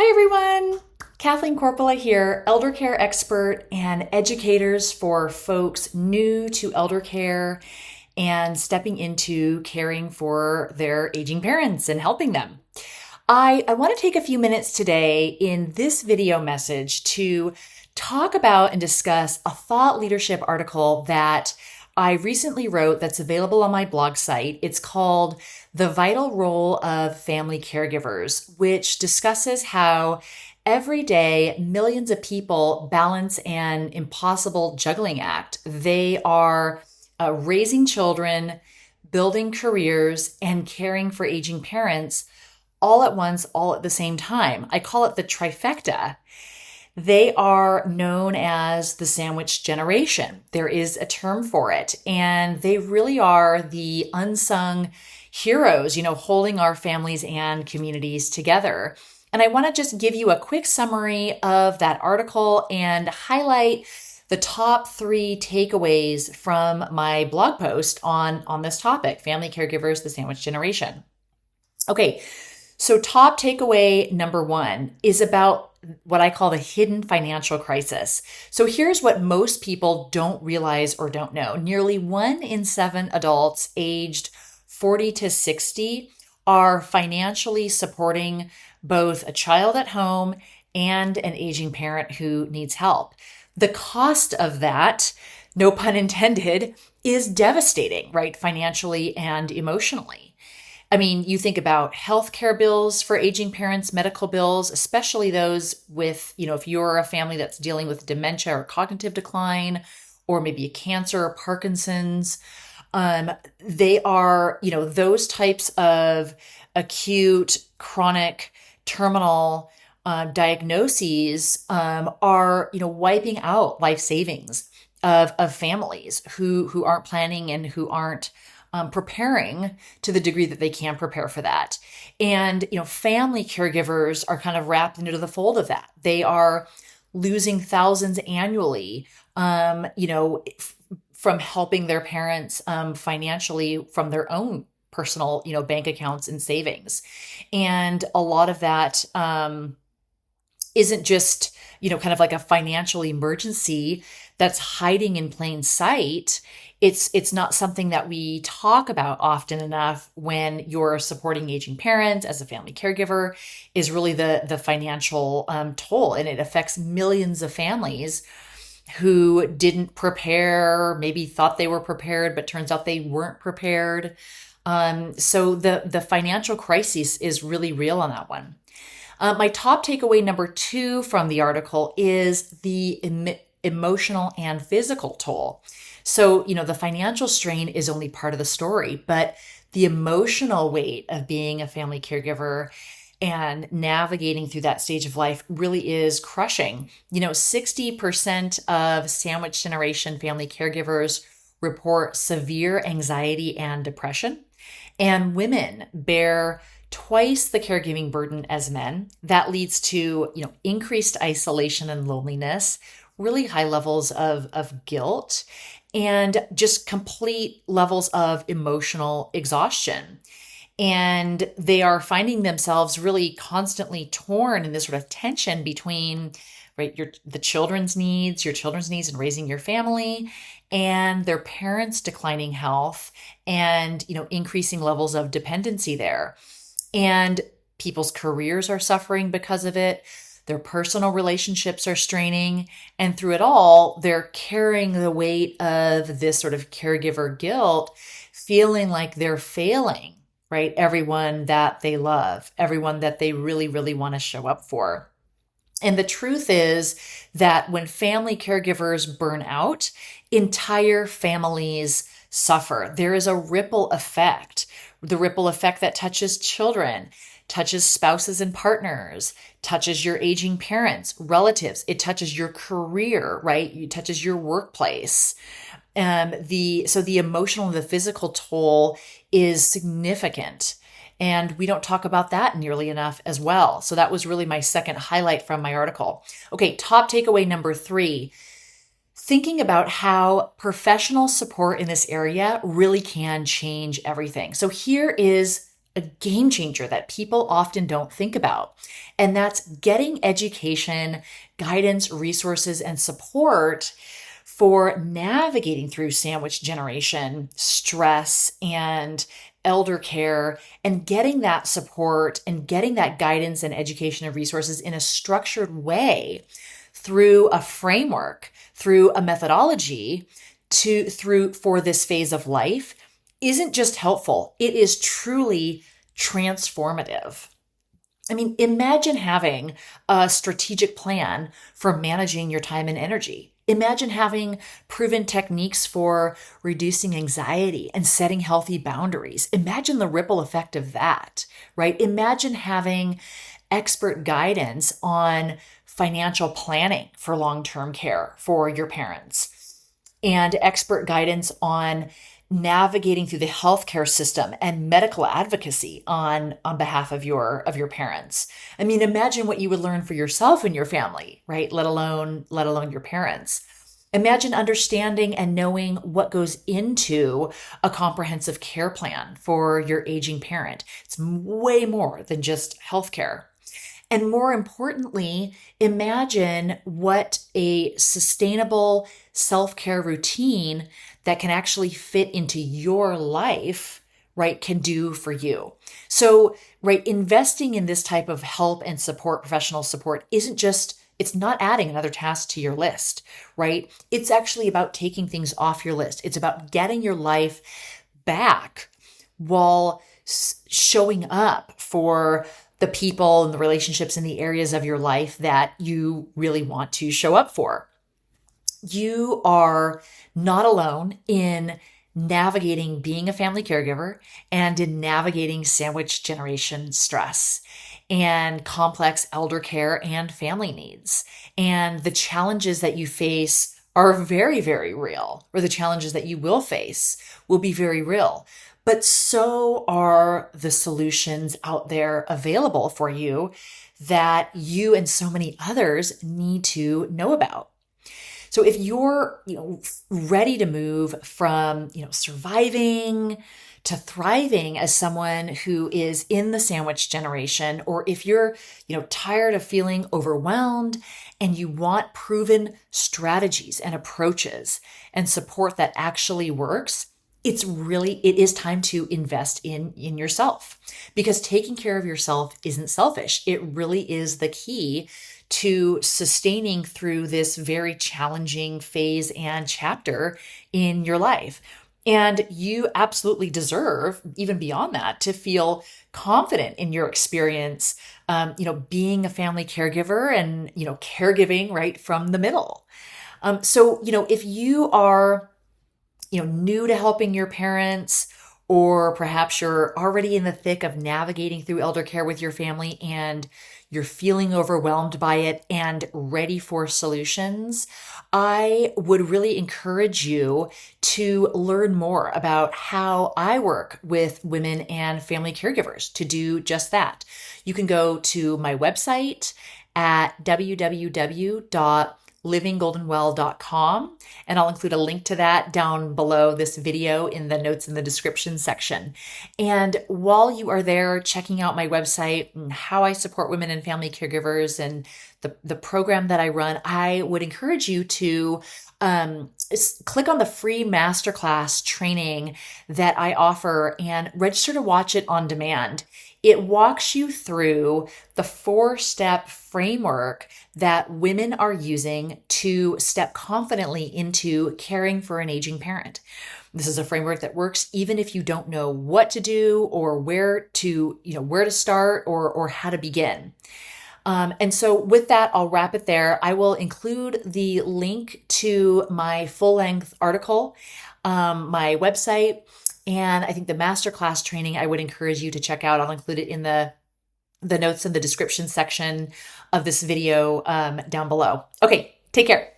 Hi everyone, Kathleen Korpela here, elder care expert and educators for folks new to elder care and stepping into caring for their aging parents and helping them. I want to take a few minutes today in this video message to talk about and discuss a thought leadership article that I recently wrote that's available on my blog site. It's called The Vital Role of Family Caregivers, which discusses how every day millions of people balance an impossible juggling act. They are raising children, building careers, and caring for aging parents all at once, all at the same time. I call it the trifecta. They are known as the sandwich generation. There is a term for it, and they really are the unsung heroes, holding our families and communities together. And I want to just give you a quick summary of that article and highlight the top 3 takeaways from my blog post on this topic, family caregivers, the sandwich generation. Okay, so top takeaway number 1 is about what I call the hidden financial crisis. So here's what most people don't realize or don't know. Nearly 1 in 7 adults aged 40 to 60 are financially supporting both a child at home and an aging parent who needs help. The cost of that, no pun intended, is devastating, right? Financially and emotionally. I mean, you think about healthcare bills for aging parents, medical bills, especially those with, if you're a family that's dealing with dementia or cognitive decline, or maybe a cancer or Parkinson's. They are, those types of acute, chronic, terminal diagnoses are, wiping out life savings of families who aren't planning and who aren't preparing to the degree that they can prepare for that. And, family caregivers are kind of wrapped into the fold of that. They are losing thousands annually, from helping their parents financially from their own personal, bank accounts and savings. And a lot of that isn't just, kind of like a financial emergency that's hiding in plain sight. It's not something that we talk about often enough when you're supporting aging parents as a family caregiver is really the financial toll. And it affects millions of families who didn't prepare, maybe thought they were prepared, but turns out they weren't prepared. So the financial crisis is really real on that one. My top takeaway number 2 from the article is the emotional and physical toll. So, the financial strain is only part of the story, but the emotional weight of being a family caregiver and navigating through that stage of life really is crushing. 60% of sandwich generation family caregivers report severe anxiety and depression, and women bear twice the caregiving burden as men. That leads to, increased isolation and loneliness, really high levels of guilt, and just complete levels of emotional exhaustion. And they are finding themselves really constantly torn in this sort of tension between, right, your children's needs in raising your family, and their parents' declining health and, increasing levels of dependency there. And people's careers are suffering because of it. Their personal relationships are straining. And through it all, they're carrying the weight of this sort of caregiver guilt, feeling like they're failing, right? Everyone that they love, everyone that they really, really want to show up for. And the truth is that when family caregivers burn out, entire families suffer. There is a ripple effect, the ripple effect that touches children, touches spouses and partners, touches your aging parents, relatives. It touches your career, right? It touches your workplace. So the emotional and the physical toll is significant. And we don't talk about that nearly enough as well. So that was really my second highlight from my article. Okay, top takeaway number 3. Thinking about how professional support in this area really can change everything. So here is a game changer that people often don't think about. And that's getting education, guidance, resources, and support for navigating through sandwich generation, stress, and elder care, and getting that support and getting that guidance and education and resources in a structured way through a framework, through a methodology for this phase of life isn't just helpful. It is truly transformative. I mean, imagine having a strategic plan for managing your time and energy. Imagine having proven techniques for reducing anxiety and setting healthy boundaries. Imagine the ripple effect of that, right? Imagine having expert guidance on financial planning for long-term care for your parents, and expert guidance on navigating through the healthcare system and medical advocacy on behalf of your parents. I mean, imagine what you would learn for yourself and your family, right? Let alone your parents. Imagine understanding and knowing what goes into a comprehensive care plan for your aging parent. It's way more than just healthcare. And more importantly, imagine what a sustainable self-care routine that can actually fit into your life, right, can do for you. So, right, investing in this type of help and support, professional support, it's not adding another task to your list, right? It's actually about taking things off your list. It's about getting your life back while showing up for the people and the relationships and the areas of your life that you really want to show up for. You are not alone in navigating being a family caregiver and in navigating sandwich generation stress and complex elder care and family needs. And the challenges that you face are very, very real, or the challenges that you will face will be very real. But so are the solutions out there available for you that you and so many others need to know about. So if you're, ready to move from, surviving to thriving as someone who is in the sandwich generation, or if you're, tired of feeling overwhelmed and you want proven strategies and approaches and support that actually works, it is time to invest in yourself, because taking care of yourself isn't selfish. It really is the key to sustaining through this very challenging phase and chapter in your life. And you absolutely deserve, even beyond that, to feel confident in your experience, being a family caregiver and, caregiving right from the middle. So, if you are new to helping your parents, or perhaps you're already in the thick of navigating through elder care with your family and you're feeling overwhelmed by it and ready for solutions, I would really encourage you to learn more about how I work with women and family caregivers to do just that. You can go to my website at www.livinggoldenwell.com, and I'll include a link to that down below this video in the notes in the description section. And while you are there checking out my website and how I support women and family caregivers and the program that I run, I would encourage you to click on the free masterclass training that I offer and register to watch it on demand. It walks you through the 4-step framework that women are using to step confidently into caring for an aging parent. This is a framework that works even if you don't know what to do or where to start or how to begin. And so with that, I'll wrap it there. I will include the link to my full-length article, my website, and I think the masterclass training I would encourage you to check out. I'll include it in the notes in the description section of this video down below. Okay, take care.